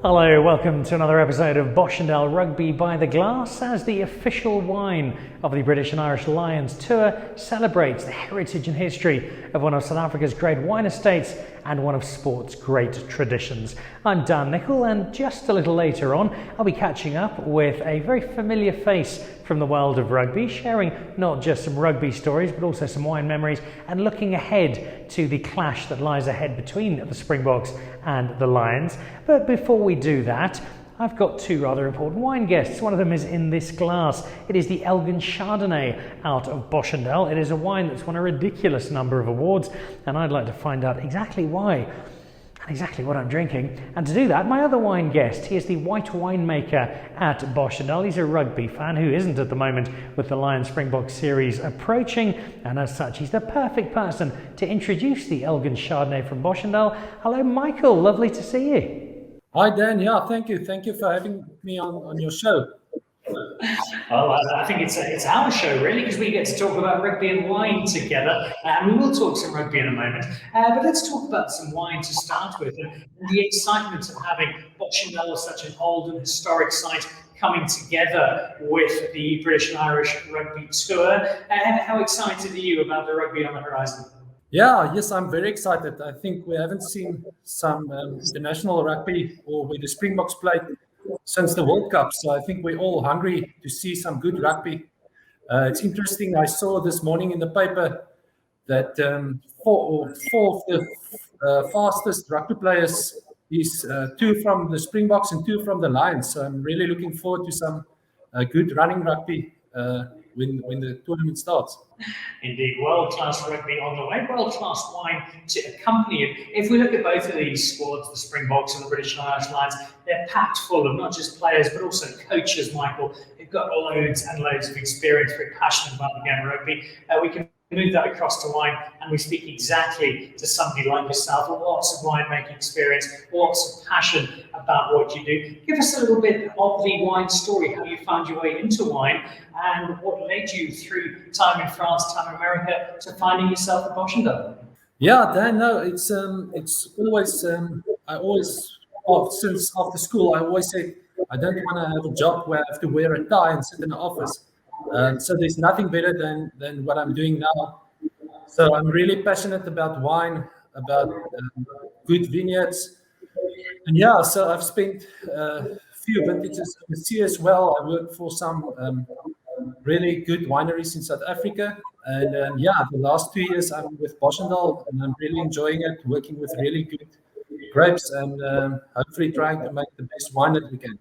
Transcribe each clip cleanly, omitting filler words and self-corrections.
Hello, welcome to another episode of Boschendal Rugby by the Glass, as the official wine of the British and Irish Lions Tour celebrates the heritage and history of one of South Africa's great wine estates and one of sport's great traditions. I'm Dan Nicholl, and just a little later on I'll be catching up with a very familiar face from the world of rugby, sharing not just some rugby stories but also some wine memories and looking ahead to the clash that lies ahead between the Springboks and the Lions. But before we do that, I've got two rather important wine guests. One of them is in this glass. It is the Elgin Chardonnay out of Boschendal. It is a wine that's won a ridiculous number of awards, and I'd like to find out exactly why and exactly what I'm drinking. And to do that, my other wine guest, he is the white winemaker at Boschendal. He's a rugby fan who isn't at the moment with the Lions Springbok series approaching, and as such he's the perfect person to introduce the Elgin Chardonnay from Boschendal. Hello Michael, lovely to see you. Hi Dan, yeah, thank you for having me on your show. Well, I think it's our show really, because we get to talk about rugby and wine together, and we will talk some rugby in a moment, but let's talk about some wine to start with, and the excitement of having Boschendal, such an old and historic site, coming together with the British and Irish Rugby Tour. And how excited are you about the rugby on the horizon? Yeah, yes, I'm very excited. I think we haven't seen some international rugby or where the Springboks played since the World Cup. So I think we're all hungry to see some good rugby. It's interesting. I saw this morning in the paper that four of the fastest rugby players is two from the Springboks and two from the Lions. So I'm really looking forward to some good running rugby when the tournament starts. Indeed, world-class rugby on the way, world-class wine to accompany it. If we look at both of these squads, the Springboks and the British and Irish Lions, they're packed full of not just players but also coaches, Michael, who've got loads and loads of experience, very passionate about the game of rugby. We can move that across to wine, and we speak exactly to somebody like yourself, lots of winemaking experience, lots of passion about what you do. Give us a little bit of the wine story, how you found your way into wine and what led you through time in France, time in America, to finding yourself at Boschendal. Yeah, Dan, no, it's always, I always, since after school, I always say, I don't want to have a job where I have to wear a tie and sit in the office. So there's nothing better than what I'm doing now. So I'm really passionate about wine, about good vineyards. And yeah, so I've spent a few vintages in the sea as well. I worked for some really good wineries in South Africa. And yeah, the last 2 years I'm with Boschendal, and I'm really enjoying it, working with really good grapes and hopefully trying to make the best wine that we can.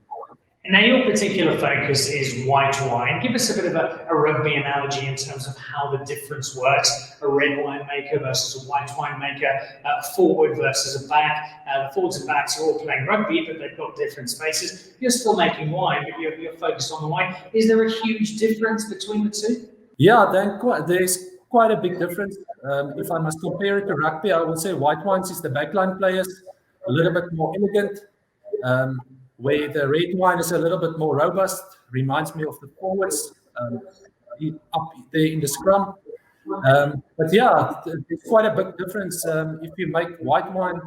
And now your particular focus is white wine. Give us a bit of a rugby analogy in terms of how the difference works. A red winemaker versus a white winemaker, a forward versus a back. The forwards and backs are all playing rugby, but they've got different spaces. You're still making wine, but you're focused on the wine. Is there a huge difference between the two? Yeah, there's quite a big difference. If I must compare it to rugby, I would say white wines is the backline players, a little bit more elegant. Where the red wine is a little bit more robust, reminds me of the forwards up there in the scrum. But yeah, there's quite a big difference. If you make white wine,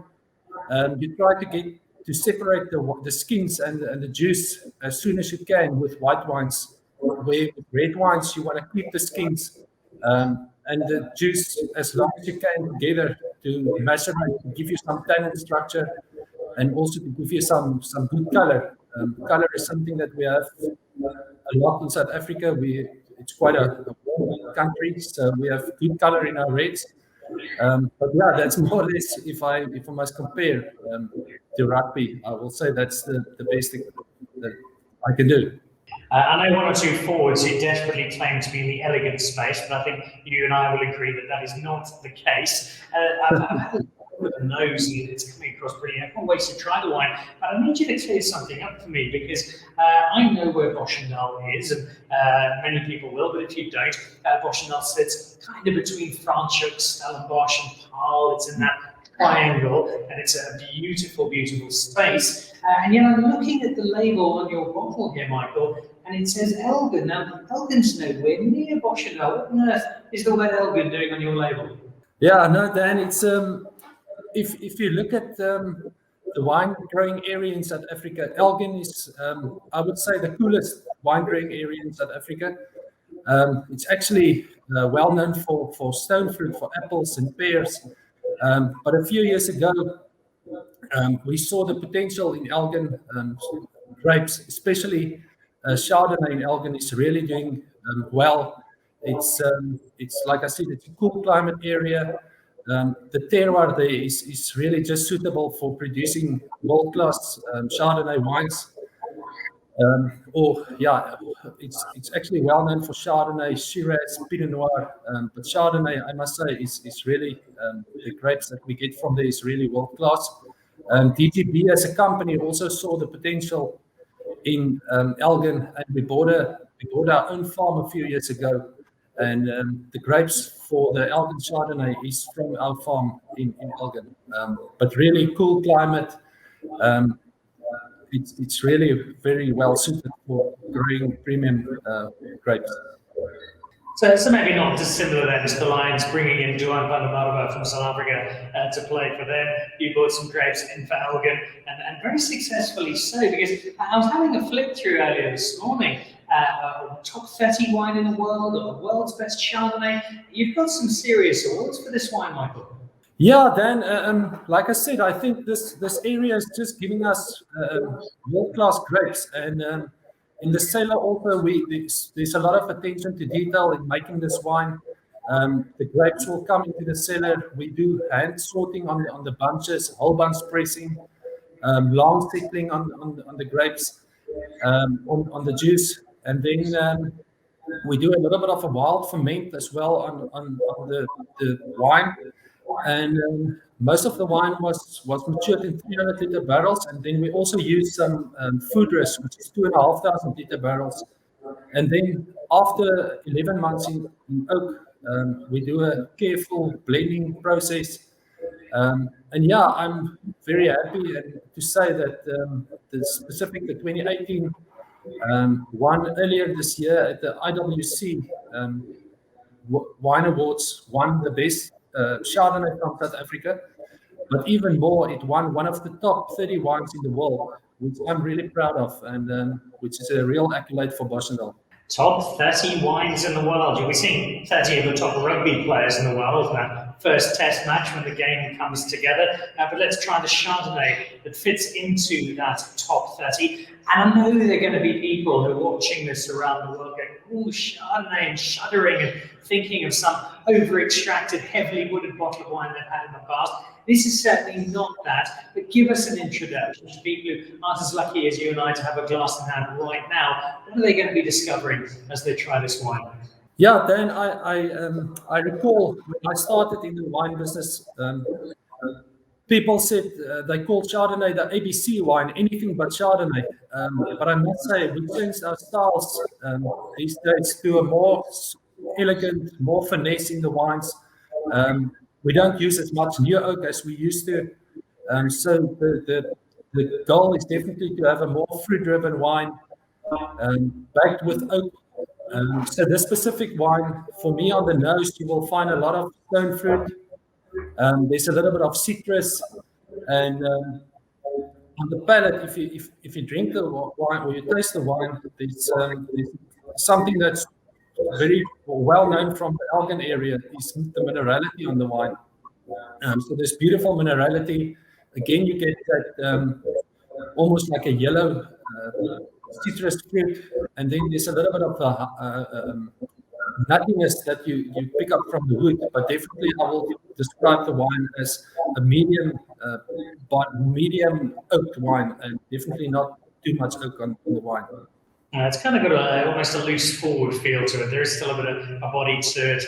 you try to get to separate the skins and the juice as soon as you can with white wines. Where with red wines, you want to keep the skins and the juice as long as you can together to macerate, to give you some tannin structure, and also to give you some good color. Color is something that we have a lot in South Africa. It's quite a warm country, so we have good color in our reds. But yeah, that's more or less, if I must compare to rugby, I will say that's the best thing that I can do. I know one or two forwards who desperately claim to be in the elegant space, but I think you and I will agree that that is not the case. I've had with a nose, it's coming across pretty. I can't wait to try the wine, but I need you to clear something up for me, because I know where Boschendal is, and many people will, but if you don't, Boschendal sits kind of between Franschhoek, Stellenbosch, and Paarl. It's in that triangle, and it's a beautiful, beautiful space. And yet I'm looking at the label on your bottle here, Michael, and it says Elgin. Now, Elgin's nowhere near Boschendal. What on earth is the word Elgin doing on your label? Yeah, no, Dan, it's if you look at the wine growing area in South Africa. Elgin is, I would say, the coolest wine growing area in South Africa. It's actually well known for stone fruit, for apples and pears. But a few years ago, we saw the potential in Elgin grapes, especially Chardonnay in Elgin is really doing well. It's like I said, it's a cool climate area. The terroir there is really just suitable for producing world-class Chardonnay wines. It's actually well known for Chardonnay, Shiraz, Pinot Noir, but Chardonnay, I must say, is really the grapes that we get from there is really world class. DGB as a company also saw the potential in Elgin, and we bought our own farm a few years ago, and the grapes for the Elgin Chardonnay is from our farm in Elgin. But really cool climate. It's really very well suited for growing premium grapes. So maybe not dissimilar then to the Lions bringing in Johan van der Merwe from South Africa to play for them. You bought some grapes in for Elgin, and very successfully so, because I was having a flick through earlier this morning. Top 30 wine in the world, or the world's best Chardonnay. You've got some serious awards for this wine, Michael. Yeah, Dan, like I said, I think this area is just giving us world-class grapes. And in the cellar also, there's a lot of attention to detail in making this wine. The grapes will come into the cellar. We do hand sorting on the bunches, whole bunch pressing, long settling on the grapes, on the juice. And then we do a little bit of a wild ferment as well on the wine. And most of the wine was matured in 300 liter barrels, and then we also use some food rest, which is 2,500 liter barrels. And then after 11 months in oak, we do a careful blending process. And yeah, I'm very happy to say that the 2018 won earlier this year at the IWC Wine Awards, won the best Chardonnay from South Africa, but even more, it won one of the top 30 wines in the world, which I'm really proud of, and which is a real accolade for Boschendal. Top 30 wines in the world. You'll be seeing 30 of the top rugby players in the world in that first test match when the game comes together. But let's try the Chardonnay that fits into that top 30. And I know there are going to be people who are watching this around the world going, oh, Chardonnay, and shuddering and thinking of some over-extracted, heavily wooded bottle of wine they've had in the past. This is certainly not that, but give us an introduction to people who aren't as lucky as you and I to have a glass in hand right now. What are they going to be discovering as they try this wine? Yeah, Dan, I recall when I started in the wine business, people said they called Chardonnay the ABC wine, anything but Chardonnay. But I must say, we changed our styles these days to a more elegant, more finesse in the wines. We don't use as much new oak as we used to. So the goal is definitely to have a more fruit-driven wine backed with oak. So this specific wine, for me on the nose, you will find a lot of stone fruit. There's a little bit of citrus, and on the palate, if you drink the wine or you taste the wine, there's something that's very well known from the Elgin area is the minerality on the wine. So there's beautiful minerality. Again, you get that almost like a yellow citrus fruit, and then there's a little bit of nuttiness that you pick up from the wood. But definitely, I will describe the wine as a medium oaked wine, and definitely not too much oak on the wine. It's kind of got almost a loose forward feel to it. There is still a bit of a body to it,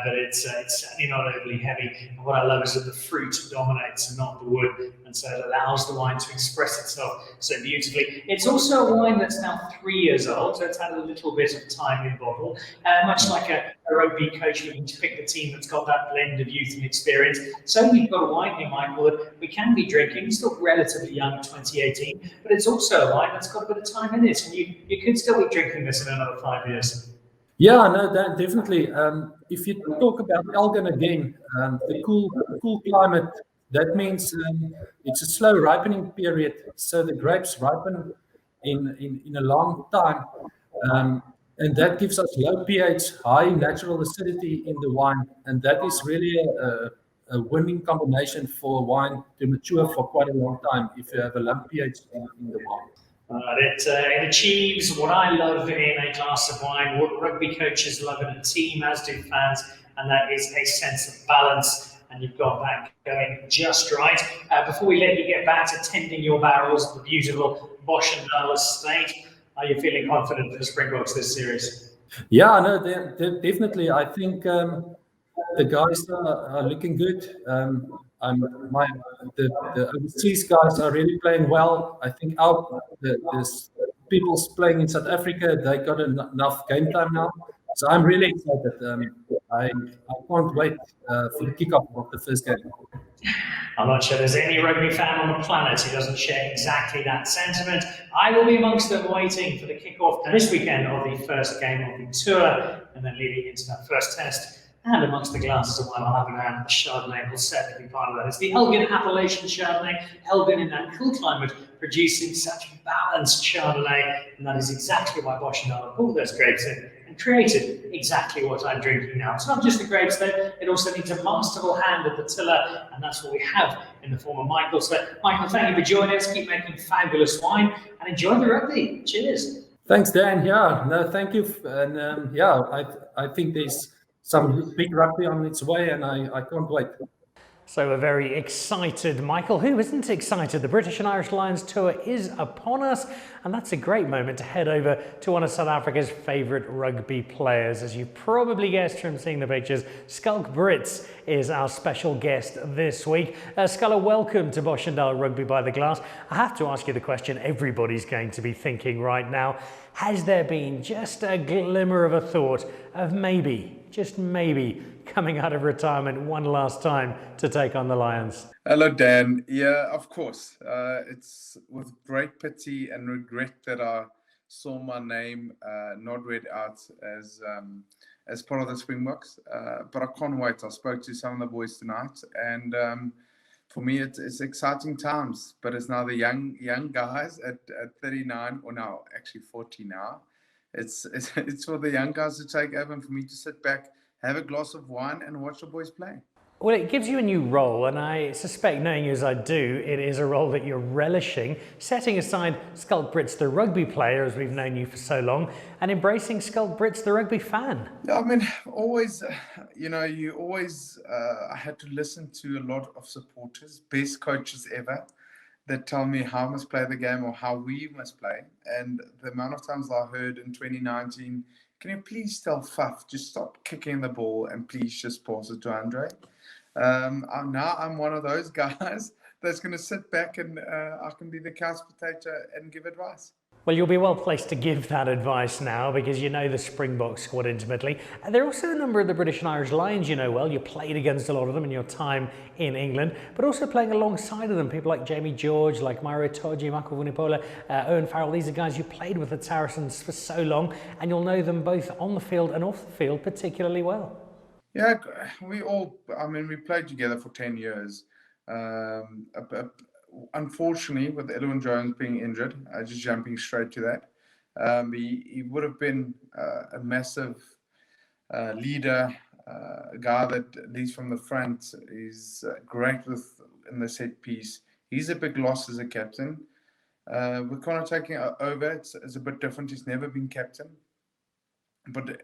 but it's certainly not overly heavy. And what I love is that the fruit dominates and not the wood, and so it allows the wine to express itself so beautifully. It's also a wine that's now 3 years old, so it's had a little bit of time in bottle. Much like a rugby coach looking to pick the team that's got that blend of youth and experience. So we've got a wine here, Michael, that we can be drinking. It's still relatively young, 2018, but it's also a wine that's got a bit of time in it, and you could still be drinking this in another 5 years. Yeah, no, definitely. If you talk about Elgin again, the cool climate That means it's a slow ripening period, so the grapes ripen in a long time, and that gives us low pH, high natural acidity in the wine, and that is really a winning combination for wine to mature for quite a long time if you have a low pH in the wine. It achieves what I love in a glass of wine, what rugby coaches love in a team, as do fans, and that is a sense of balance. And you've got that going just right. Before we let you get back to tending your barrels at the beautiful Boschendal estate, are you feeling confident for the Springboks this series? Yeah, no, definitely. I think the guys are looking good. My the overseas guys are really playing well. I think this people's playing in South Africa, they got enough game time now. So I'm really excited. I can't wait for the kickoff of the first game. I'm not sure there's any rugby fan on the planet who doesn't share exactly that sentiment. I will be amongst them waiting for the kickoff this weekend of the first game of the tour, and then leading into that first test. And amongst the glasses of wine, I'll have an hand. Chardonnay will certainly be part of that. It's the Elgin Appellation Chardonnay, Elgin in that cool climate, producing such balanced Chardonnay, and that is exactly why Boschendal pulled those grapes in and created exactly what I'm drinking now. It's not just the grapes, though. It also needs a masterful hand at the tiller, and that's what we have in the form of Michael. So, Michael, thank you for joining us. Keep making fabulous wine, and enjoy the rugby. Cheers. Thanks, Dan. Yeah, no, thank you. And I think there's some big rugby on its way, and I can't wait. So we're very excited, Michael. Who isn't excited? The British and Irish Lions tour is upon us, and that's a great moment to head over to one of South Africa's favourite rugby players. As you probably guessed from seeing the pictures, Schalk Brits is our special guest this week. Sculler, welcome to Boschendal Rugby by the Glass. I have to ask you the question everybody's going to be thinking right now. Has there been just a glimmer of a thought of maybe, just maybe, coming out of retirement one last time to take on the Lions? Hello, Dan. Yeah, of course. It's with great pity and regret that I saw my name not read out as part of the Springboks. But I can't wait. I spoke to some of the boys tonight, and for me, it's exciting times. But it's now the young guys at 39, or now actually 40 now. It's for the young guys to take over, and for me to sit back, have a glass of wine, and watch the boys play. Well, it gives you a new role, and I suspect, knowing you as I do, it is a role that you're relishing, setting aside Schalk Brits, the rugby player, as we've known you for so long, and embracing Schalk Brits, the rugby fan. I mean, always, you always I had to listen to a lot of supporters, best coaches ever, that tell me how I must play the game or how we must play. And the amount of times I heard in 2019, can you please tell Faf, just stop kicking the ball and please just pass it to Andre? Now I'm one of those guys that's going to sit back and I can be the couch potato and give advice. Well, you'll be well placed to give that advice now because you know the Springbok squad intimately. There are also a number of the British and Irish Lions you know well. You played against a lot of them in your time in England, but also playing alongside of them. People like Jamie George, like Mario Itoje, Michael Langenhoven, Owen Farrell. These are guys you played with the Saracens for so long, and you'll know them both on the field and off the field particularly well. Yeah, we played together for 10 years. Unfortunately, with Edwin Jones being injured, just jumping straight to that, he would have been a massive leader, a guy that leads from the front. He's great in the set piece. He's a big loss as a captain. With Connor taking over, it's a bit different. He's never been captain.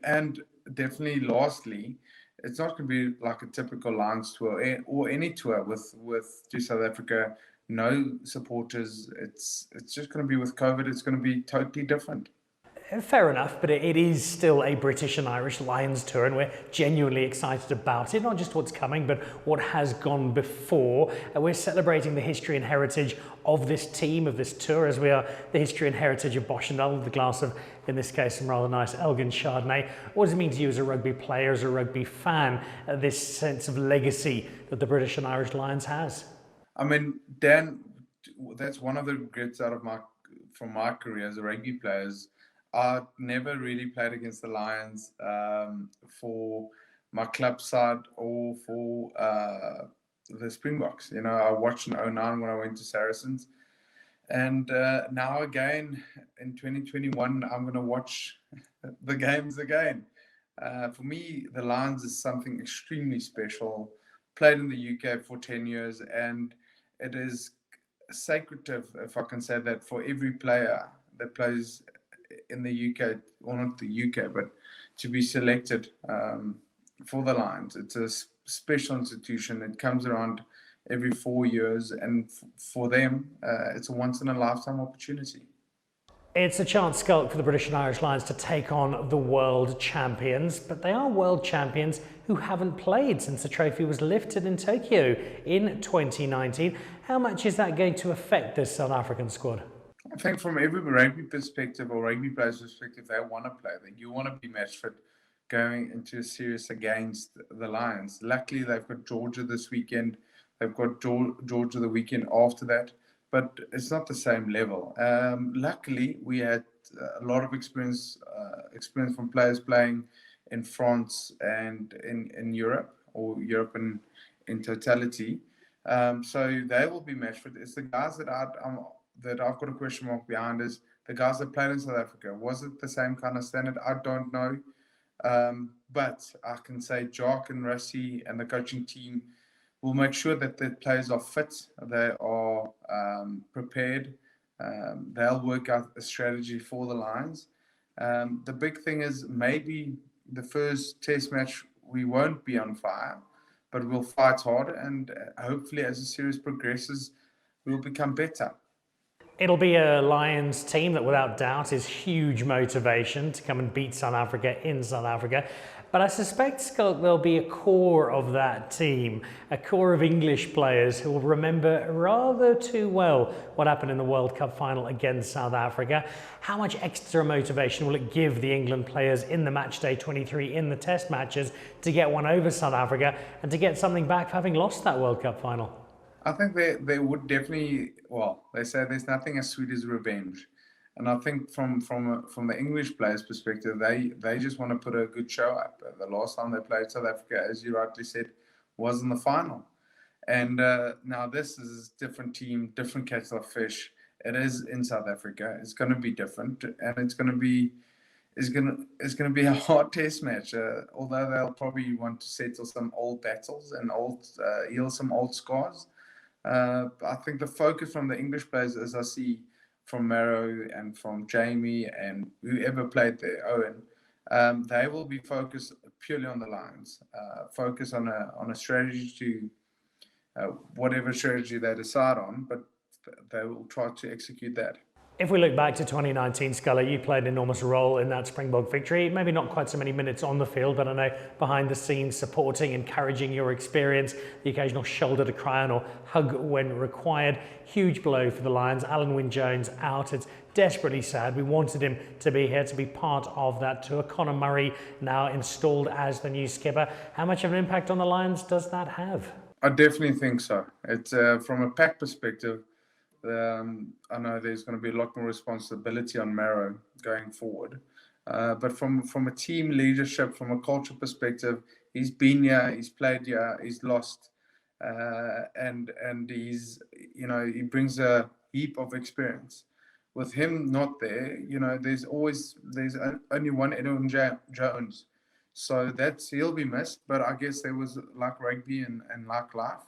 And definitely, lastly, it's not going to be like a typical Lions tour or any tour with to South Africa. No supporters. It's just going to be with COVID. It's going to be totally different. Fair enough, but it is still a British and Irish Lions tour, and we're genuinely excited about it. Not just what's coming, but what has gone before. We're celebrating the history and heritage of this team, of this tour, as we are the history and heritage of Boschendal, with a glass of, in this case, some rather nice Elgin Chardonnay. What does it mean to you as a rugby player, as a rugby fan, this sense of legacy that the British and Irish Lions has? I mean, Dan, that's one of the regrets from my career as a rugby player. I never really played against the Lions for my club side or for the Springboks. You know, I watched in '09 when I went to Saracens. And now again in 2021, I'm going to watch the games again. For me, the Lions is something extremely special. Played in the UK for 10 years, and it is sacred, if I can say that, for every player that plays in the UK, or not the UK, but to be selected for the Lions. It's a special institution. It comes around every 4 years, and for them, it's a once-in-a-lifetime opportunity. It's a chance, Schalk, for the British and Irish Lions to take on the world champions, but they are world champions who haven't played since the trophy was lifted in Tokyo in 2019. How much is that going to affect this South African squad? I think from every rugby perspective or rugby player's perspective, they want to play. You want to be match fit going into a series against the Lions. Luckily, they've got Georgia this weekend. They've got Georgia the weekend after that. But it's not the same level. Luckily, we had a lot of experience from players playing in France and in Europe, or Europe in totality. So they will be match fit. It's the guys that I've got a question mark behind is the guys that played in South Africa. Was it the same kind of standard? I don't know. But I can say Jock and Rassie and the coaching team will make sure that the players are fit, they are prepared. They'll work out a strategy for the Lions. The big thing is maybe the first test match we won't be on fire, but we'll fight hard, and hopefully as the series progresses, we'll become better. It'll be a Lions team that without doubt is huge motivation to come and beat South Africa in South Africa. But I suspect, Schalk, there'll be a core of that team, a core of English players who will remember rather too well what happened in the World Cup final against South Africa. How much extra motivation will it give the England players in the match day 23 in the test matches to get one over South Africa and to get something back for having lost that World Cup final? I think they would definitely, well, they say there's nothing as sweet as revenge. And I think from the English players' perspective, they just want to put a good show up. The last time they played South Africa, as you rightly said, was in the final. And now this is a different team, different kettle of fish. It is in South Africa. It's going to be different, and it's going to be a hard test match. Although they'll probably want to settle some old battles and heal some old scars. I think the focus from the English players, as I see from Maro and from Jamie and whoever played there, Owen, they will be focused purely on the Lions. Focus on a strategy to whatever strategy they decide on, but they will try to execute that. If we look back to 2019, Sculler, you played an enormous role in that Springbok victory. Maybe not quite so many minutes on the field, but I know behind the scenes, supporting, encouraging your experience, the occasional shoulder to cry on or hug when required. Huge blow for the Lions. Alan Wynne-Jones out. It's desperately sad. We wanted him to be here, to be part of that tour. Conor Murray now installed as the new skipper. How much of an impact on the Lions does that have? I definitely think so. It's from a pack perspective. I know there's going to be a lot more responsibility on Maro going forward, but from a team leadership, from a culture perspective, he's been here, he's played here, he's lost, and he's, you know, he brings a heap of experience. With him not there, you know, there's only one Edwin Jones, so he'll be missed. But I guess there was, like rugby and like life,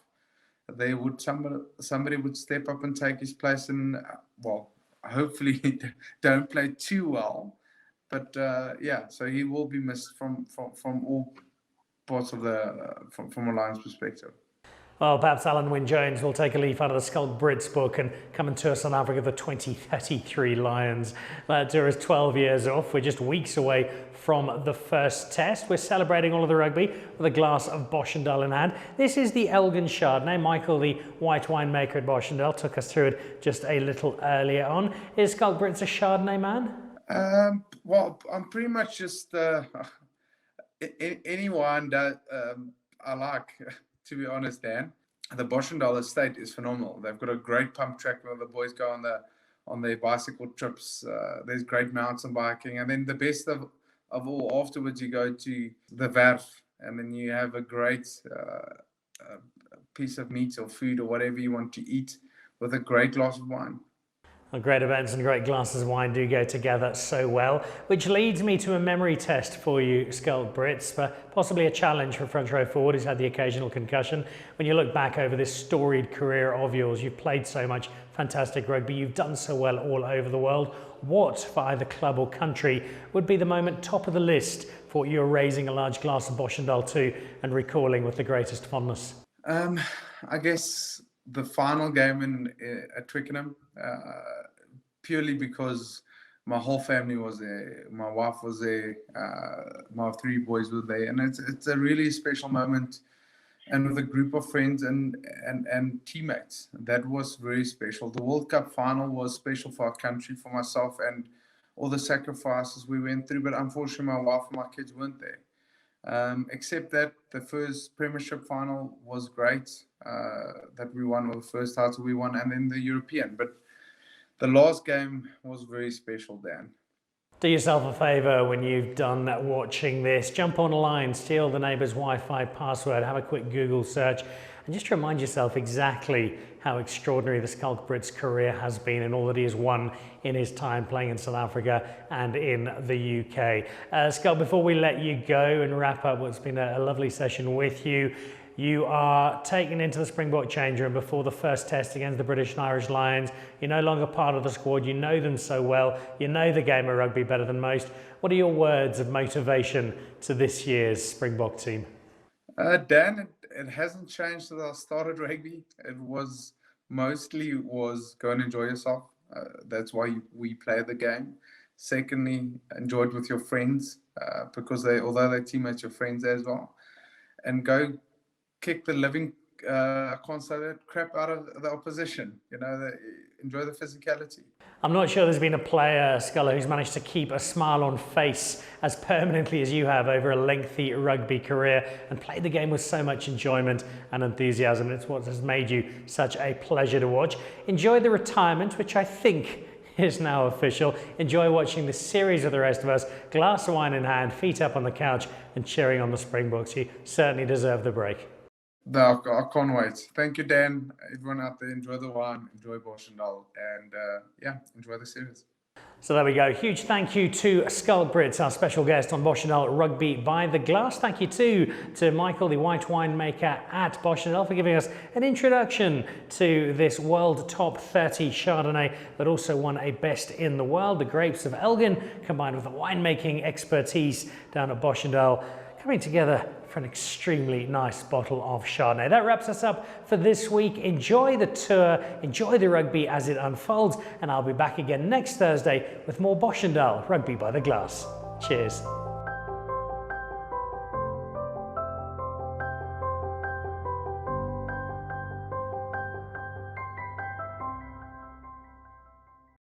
somebody would step up and take his place, and well, hopefully don't play too well, but yeah, so he will be missed from all parts of from a Lions perspective. Well, perhaps Alan Wynne-Jones will take a leaf out of the Schalk Brits book and come and tour South Africa, the 2033 Lions. That tour is 12 years off. We're just weeks away from the first test. We're celebrating all of the rugby with a glass of Boschendal in hand. This is the Elgin Chardonnay. Michael, the white winemaker at Boschendal, took us through it just a little earlier on. Is Schalk Brits a Chardonnay man? Well, I'm pretty much just any wine that I like. To be honest, Dan, the Boschendal estate is phenomenal. They've got a great pump track where the boys go on their bicycle trips. There's great mountain biking, and then the best of all, afterwards you go to the Werf, and then you have a great piece of meat or food or whatever you want to eat with a great glass of wine. Well, great events and great glasses of wine do go together so well, which leads me to a memory test for you, Schalk Brits, but possibly a challenge for front row forward who's had the occasional concussion. When you look back over this storied career of yours, you've played so much fantastic rugby, you've done so well all over the world. What, for either club or country, would be the moment top of the list for you raising a large glass of Boschendal 2 and recalling with the greatest fondness? I guess the final game at Twickenham, purely because my whole family was there, my wife was there, my 3 boys were there, and it's a really special moment, and with a group of friends and teammates. That was very special. The World Cup final was special for our country, for myself, and all the sacrifices we went through, but unfortunately my wife and my kids weren't there. Except that the first Premiership final was great, that we won, or the first title we won, and then the European. But the last game was very special, Dan. Do yourself a favour when you've done watching this. Jump online, steal the neighbour's Wi-Fi password, have a quick Google search, and just remind yourself exactly how extraordinary the Schalk Brits career has been and all that he has won in his time playing in South Africa and in the UK. Schalk, before we let you go and wrap up what's been a lovely session with you, you are taken into the Springbok change room before the first test against the British and Irish Lions. You're no longer part of the squad. You know them so well. You know the game of rugby better than most. What are your words of motivation to this year's Springbok team? Dan, it hasn't changed since I started rugby. It was mostly go and enjoy yourself. That's why we play the game. Secondly, enjoy it with your friends, because although they're teammates, your friends as well. And go kick the living, I can't say that, crap out of the opposition. Enjoy the physicality. I'm not sure there's been a player, Sculler, who's managed to keep a smile on face as permanently as you have over a lengthy rugby career and play the game with so much enjoyment and enthusiasm. It's what has made you such a pleasure to watch. Enjoy the retirement, which I think is now official. Enjoy watching the series of the rest of us, glass of wine in hand, feet up on the couch and cheering on the Springboks. You certainly deserve the break. No, I can't wait. Thank you, Dan. Everyone out there, enjoy the wine, enjoy Boschendal, and enjoy the series. So there we go. Huge thank you to Schalk Brits, our special guest on Boschendal Rugby by the Glass. Thank you too to Michael, the white winemaker at Boschendal, for giving us an introduction to this world top 30 Chardonnay that also won a best in the world. The grapes of Elgin combined with the winemaking expertise down at Boschendal coming together for an extremely nice bottle of Chardonnay. That wraps us up for this week. Enjoy the tour, enjoy the rugby as it unfolds, and I'll be back again next Thursday with more Boschendal Rugby by the Glass. Cheers.